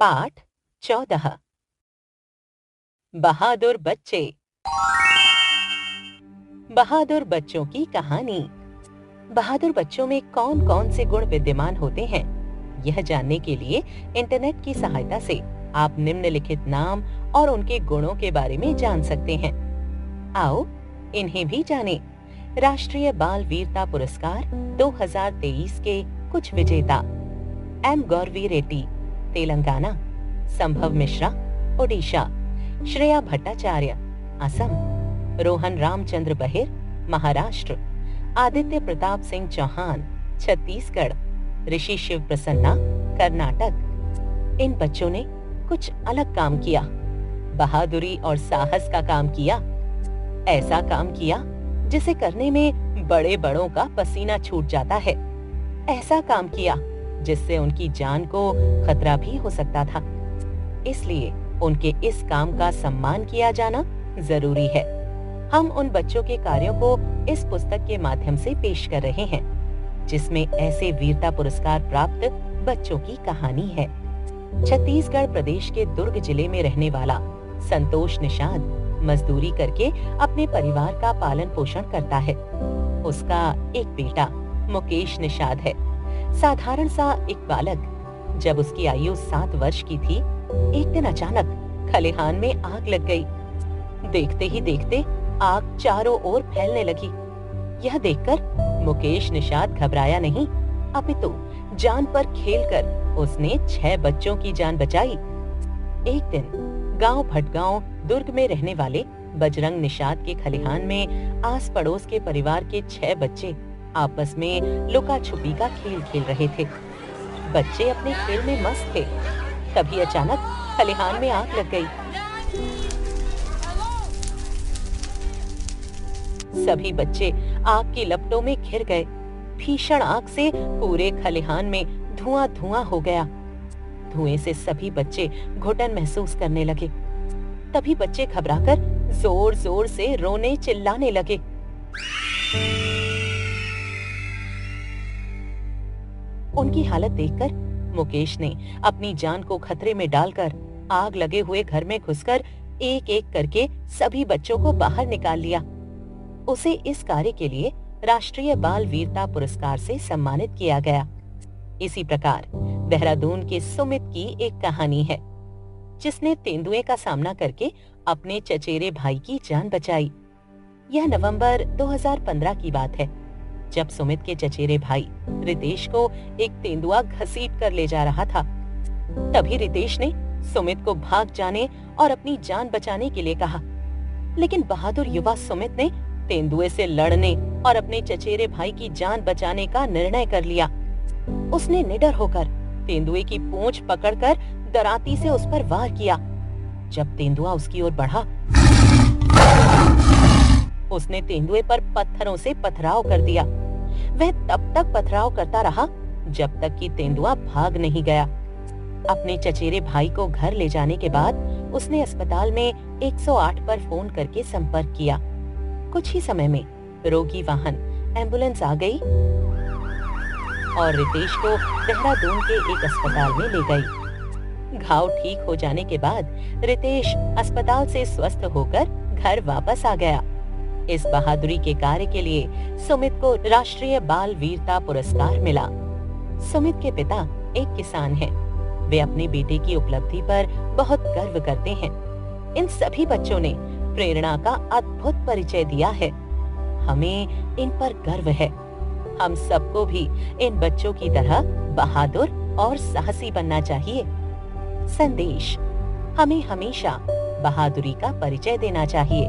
पाठ 14। बहादुर बच्चे। बहादुर बच्चों की कहानी। बहादुर बच्चों में कौन कौन से गुण विद्यमान होते हैं, यह जानने के लिए इंटरनेट की सहायता से आप निम्नलिखित नाम और उनके गुणों के बारे में जान सकते हैं। आओ इन्हें भी जानें। राष्ट्रीय बाल वीरता पुरस्कार 2023 के कुछ विजेता: एम गौरवी रेड्डी, तेलंगाना; संभव मिश्रा, ओडिशा; श्रेया भट्टाचार्य, असम; रोहन रामचंद्र बहिर, महाराष्ट्र; आदित्य प्रताप सिंह चौहान, छत्तीसगढ़; ऋषि शिव प्रसन्ना, कर्नाटक। इन बच्चों ने कुछ अलग काम किया, बहादुरी और साहस का काम किया। ऐसा काम किया जिसे करने में बड़े बड़ों का पसीना छूट जाता है। ऐसा काम किया जिससे उनकी जान को खतरा भी हो सकता था। इसलिए उनके इस काम का सम्मान किया जाना जरूरी है। हम उन बच्चों के कार्यों को इस पुस्तक के माध्यम से पेश कर रहे हैं, जिसमें ऐसे वीरता पुरस्कार प्राप्त बच्चों की कहानी है। छत्तीसगढ़ प्रदेश के दुर्ग जिले में रहने वाला संतोष निषाद मजदूरी करके अपने परिवार का पालन पोषण करता है। उसका एक बेटा मुकेश निषाद है, साधारण सा एक बालक। जब उसकी आयु 7 वर्ष की थी, एक दिन अचानक खलिहान में आग लग गई। देखते ही देखते आग चारों ओर फैलने लगी। यह देखकर मुकेश निषाद घबराया नहीं, अपितु जान पर खेलकर उसने 6 बच्चों की जान बचाई। एक दिन गांव भटगांव दुर्ग में रहने वाले बजरंग निषाद के खलिहान में आस पड़ोस के परिवार के 6 बच्चे आपस में लुका छुपी का खेल खेल रहे थे। बच्चे अपने खेल में मस्त थे। तभी अचानक खलिहान में आग लग गई। सभी बच्चे आग की लपटों में घिर गए। भीषण आग से पूरे खलिहान में धुआं धुआं हो गया। धुएं से सभी बच्चे घुटन महसूस करने लगे। तभी बच्चे घबराकर जोर जोर से रोने चिल्लाने लगे। उनकी हालत देखकर मुकेश ने अपनी जान को खतरे में डालकर आग लगे हुए घर में घुसकर एक एक करके सभी बच्चों को बाहर निकाल लिया। उसे इस कार्य के लिए राष्ट्रीय बाल वीरता पुरस्कार से सम्मानित किया गया। इसी प्रकार देहरादून के सुमित की एक कहानी है, जिसने तेंदुए का सामना करके अपने चचेरे भाई की जान बचाई। यह नवंबर 2015 की बात है, जब सुमित के चचेरे भाई रितेश को एक तेंदुआ घसीट कर ले जा रहा था। तभी रितेश ने सुमित को भाग जाने और अपनी जान बचाने के लिए कहा, लेकिन बहादुर युवा सुमित ने तेंदुए से लड़ने और अपने चचेरे भाई की जान बचाने का निर्णय कर लिया। उसने निडर होकर तेंदुए की पूंछ पकड़कर दराती से उस पर वार किया। जब तेंदुआ उसकी ओर बढ़ा, उसने तेंदुए पर पत्थरों से पथराव कर दिया। वह तब तक पथराव करता रहा जब तक कि तेंदुआ भाग नहीं गया। अपने चचेरे भाई को घर ले जाने के बाद उसने अस्पताल में 108 पर फोन करके संपर्क किया। कुछ ही समय में रोगी वाहन एम्बुलेंस आ गई और रितेश को देहरादून के एक अस्पताल में ले गई। घाव ठीक हो जाने के बाद रितेश अस्पताल से स्वस्थ होकर घर वापस आ गया। इस बहादुरी के कार्य के लिए सुमित को राष्ट्रीय बाल वीरता पुरस्कार मिला। सुमित के पिता एक किसान हैं। वे अपने बेटे की उपलब्धि पर बहुत गर्व करते हैं। इन सभी बच्चों ने प्रेरणा का अद्भुत परिचय दिया है। हमें इन पर गर्व है। हम सबको भी इन बच्चों की तरह बहादुर और साहसी बनना चाहिए। संदेश: हमें हमेशा बहादुरी का परिचय देना चाहिए।